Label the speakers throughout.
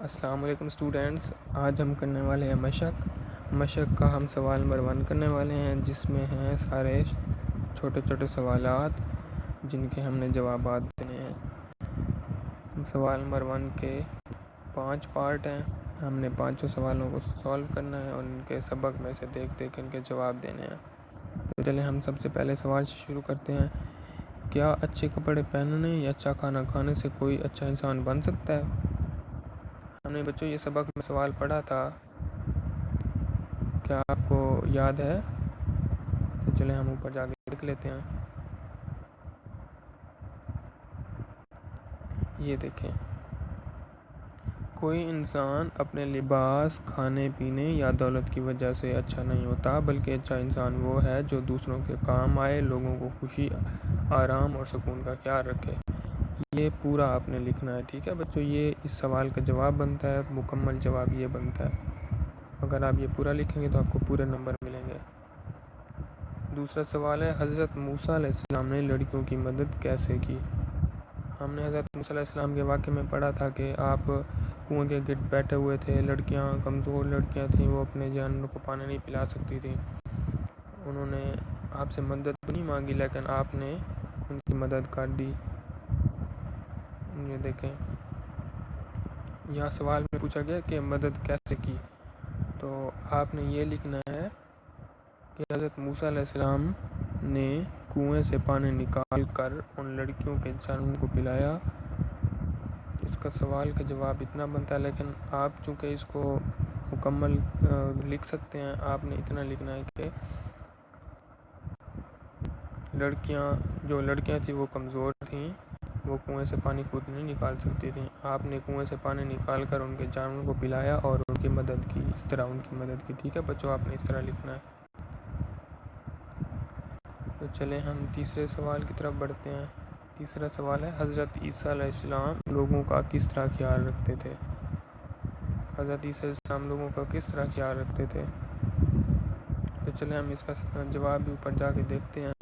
Speaker 1: السلام علیکم اسٹوڈینٹس، آج ہم کرنے والے ہیں مشق کا ہم سوال نمبر 1 کرنے والے ہیں، جس میں ہیں سارے چھوٹے چھوٹے سوالات جن کے ہم نے جوابات دینے ہیں۔ سوال نمبر 1 کے 5 پارٹ ہیں، ہم نے 5 سوالوں کو سولو کرنا ہے اور ان کے سبق میں سے دیکھ کے ان کے جواب دینے ہیں۔ تو چلیں ہم سب سے پہلے سوال سے شروع کرتے ہیں۔ کیا اچھے کپڑے پہننے یا اچھا کھانا کھانے سے کوئی اچھا انسان بن سکتا ہے؟ ہم نے بچوں یہ سبق میں سوال پڑھا تھا، کیا آپ کو یاد ہے؟ تو چلیں ہم اوپر جا کے دیکھ لیتے ہیں۔ یہ دیکھیں، کوئی انسان اپنے لباس، کھانے پینے یا دولت کی وجہ سے اچھا نہیں ہوتا، بلکہ اچھا انسان وہ ہے جو دوسروں کے کام آئے، لوگوں کو خوشی، آرام اور سکون کا خیال رکھے۔ یہ پورا آپ نے لکھنا ہے، ٹھیک ہے بچوں؟ یہ اس سوال کا جواب بنتا ہے، مکمل جواب یہ بنتا ہے۔ اگر آپ یہ پورا لکھیں گے تو آپ کو پورے نمبر ملیں گے۔ دوسرا سوال ہے، حضرت موسیٰ علیہ السلام نے لڑکیوں کی مدد کیسے کی؟ ہم نے حضرت موسیٰ علیہ السلام کے واقعے میں پڑھا تھا کہ آپ کنویں کے گرد بیٹھے ہوئے تھے، لڑکیاں کمزور لڑکیاں تھیں، وہ اپنے جانوروں کو پانی نہیں پلا سکتی تھیں، انہوں نے آپ سے مدد نہیں مانگی لیکن آپ نے ان کی مدد کر دی۔ یہ دیکھیں، یہاں سوال میں پوچھا گیا کہ مدد کیسے کی، تو آپ نے یہ لکھنا ہے کہ حضرت موسیٰ علیہ السلام نے کنویں سے پانی نکال کر ان لڑکیوں کے جانوروں کو پلایا۔ اس کا سوال کا جواب اتنا بنتا ہے، لیکن آپ چونکہ اس کو مکمل لکھ سکتے ہیں، آپ نے اتنا لکھنا ہے کہ جو لڑکیاں تھیں وہ کمزور تھیں، وہ کنویں سے پانی خود نہیں نکال سکتی تھیں، آپ نے کنویں سے پانی نکال کر ان کے جانوروں کو پلایا اور ان کی مدد کی، اس طرح ان کی مدد کی، ٹھیک ہے بچوں؟ آپ نے اس طرح لکھنا ہے۔ تو چلیں ہم تیسرے سوال کی طرف بڑھتے ہیں۔ تیسرا سوال ہے، حضرت عیسیٰ علیہ السلام لوگوں کا کس طرح خیال رکھتے تھے؟ حضرت عیسیٰ علیہ السلام لوگوں کا کس طرح خیال رکھتے تھے؟ تو چلیں ہم اس کا جواب بھی اوپر جا کے دیکھتے ہیں۔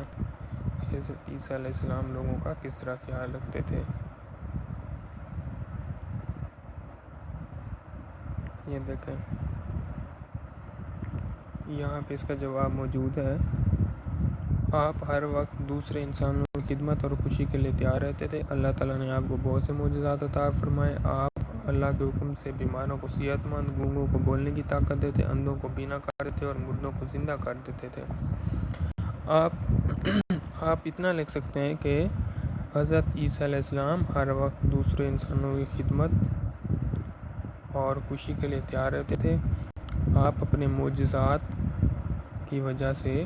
Speaker 1: حضرت عیسیٰ علیہ السلام لوگوں کا کس طرح خیال رکھتے تھے؟ یہ دیکھیں، یہاں پہ اس کا جواب موجود ہے۔ آپ ہر وقت دوسرے انسانوں کی خدمت اور خوشی کے لیے تیار رہتے تھے۔ اللہ تعالیٰ نے آپ کو بہت سے معجزات عطا فرمائے۔ آپ اللہ کے حکم سے بیماروں کو صحت مند، گونگوں کو بولنے کی طاقت دیتے، اندھوں کو بینا کر دیتے اور مردوں کو زندہ کر دیتے تھے۔ آپ اتنا لکھ سکتے ہیں کہ حضرت عیسیٰ علیہ السلام ہر وقت دوسرے انسانوں کی خدمت اور خوشی کے لیے تیار رہتے تھے۔ آپ اپنے معجزات کی وجہ سے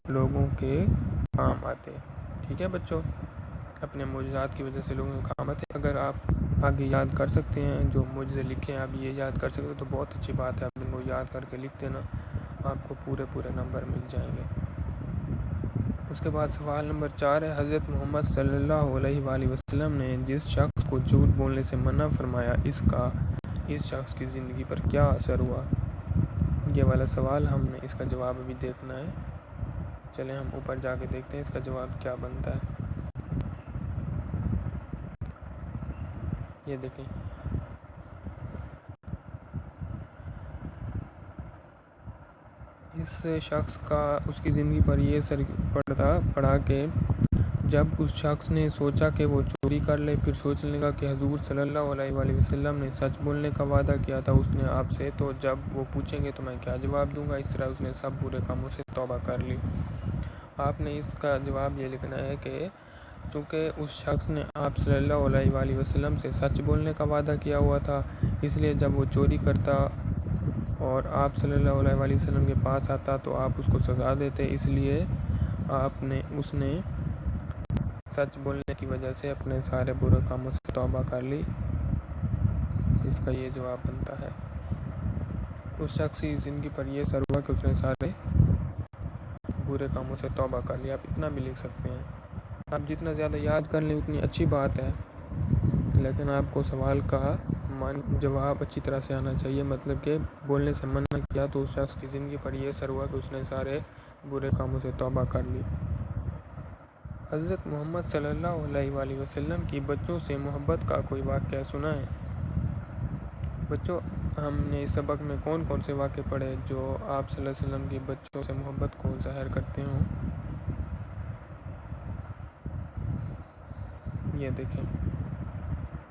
Speaker 1: لوگوں کے کام آتے، ٹھیک ہے بچوں؟ اپنے معجزات کی وجہ سے لوگوں کے کام آتے۔ اگر آپ آگے یاد کر سکتے ہیں جو معجزے لکھے ہیں، آپ یہ یاد کر سکتے ہیں تو بہت اچھی بات ہے، آپ ان کو یاد کر کے لکھ دینا، آپ کو پورے نمبر مل جائیں گے۔ اس کے بعد سوال نمبر 4 ہے، حضرت محمد صلی اللہ علیہ وآلہ وسلم نے جس شخص کو جھوٹ بولنے سے منع فرمایا، اس شخص کی زندگی پر کیا اثر ہوا؟ یہ والا سوال ہم نے اس کا جواب ابھی دیکھنا ہے، چلیں ہم اوپر جا کے دیکھتے ہیں اس کا جواب کیا بنتا ہے۔ یہ دیکھیں، اس شخص کا اس کی زندگی پر یہ اثر پڑا کہ جب اس شخص نے سوچا کہ وہ چوری کر لے، پھر سوچنے لگا کہ حضور صلی اللہ علیہ وآلہ وسلم نے سچ بولنے کا وعدہ کیا تھا اس نے آپ سے، تو جب وہ پوچھیں گے تو میں کیا جواب دوں گا؟ اس طرح اس نے سب برے کاموں سے توبہ کر لی۔ آپ نے اس کا جواب یہ لکھنا ہے کہ چونکہ اس شخص نے آپ صلی اللہ علیہ وآلہ وسلم سے سچ بولنے کا وعدہ کیا ہوا تھا، اس لیے جب وہ چوری کرتا اور آپ صلی اللہ علیہ وآلہ وسلم کے پاس آتا تو آپ اس کو سزا دیتے، اس لیے اس نے سچ بولنے کی وجہ سے اپنے سارے برے کاموں سے توبہ کر لی۔ اس کا یہ جواب بنتا ہے۔ اس شخص کی زندگی پر یہ اثر ہوا کہ اس نے سارے برے کاموں سے توبہ کر لی۔ آپ اتنا بھی لکھ سکتے ہیں، آپ جتنا زیادہ یاد کر لیں اتنی اچھی بات ہے، لیکن آپ کو سوال کا جواب اچھی طرح سے آنا چاہیے، مطلب کہ بولنے سے منع کیا تو اس شخص کی زندگی پر یہ اثر ہوا کہ اس نے سارے برے کاموں سے توبہ کر لی۔ حضرت محمد صلی اللہ علیہ وآلہ وسلم کی بچوں سے محبت کا کوئی واقعہ سنائیں۔ بچوں، ہم نے اس سبق میں کون کون سے واقعے پڑھے جو آپ صلی اللہ علیہ وسلم کی بچوں سے محبت کو ظاہر کرتے ہوں؟ یہ دیکھیں،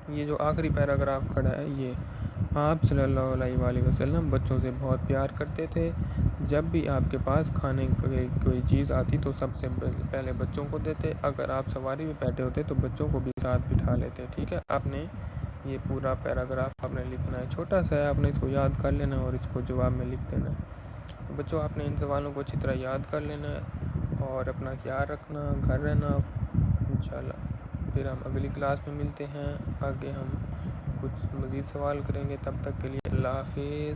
Speaker 1: یہ جو آخری پیراگراف کھڑا ہے، یہ آپ صلی اللہ علیہ وآلہ وسلم بچوں سے بہت پیار کرتے تھے۔ جب بھی آپ کے پاس کھانے کی کوئی چیز آتی تو سب سے پہلے بچوں کو دیتے۔ اگر آپ سواری میں بیٹھے ہوتے تو بچوں کو بھی ساتھ بٹھا لیتے۔ ٹھیک ہے، آپ نے یہ پورا پیراگراف آپ نے لکھنا ہے، چھوٹا سا ہے، آپ نے اس کو یاد کر لینا اور اس کو جواب میں لکھ دینا ہے۔ بچوں، آپ نے ان سوالوں کو اچھی طرح یاد کر لینا ہے اور اپنا خیال رکھنا، گھر رہنا انشاءاللہ۔ پھر ہم اگلی کلاس میں ملتے ہیں، آگے ہم کچھ مزید سوال کریں گے۔ تب تک کے لیے اللہ حافظ۔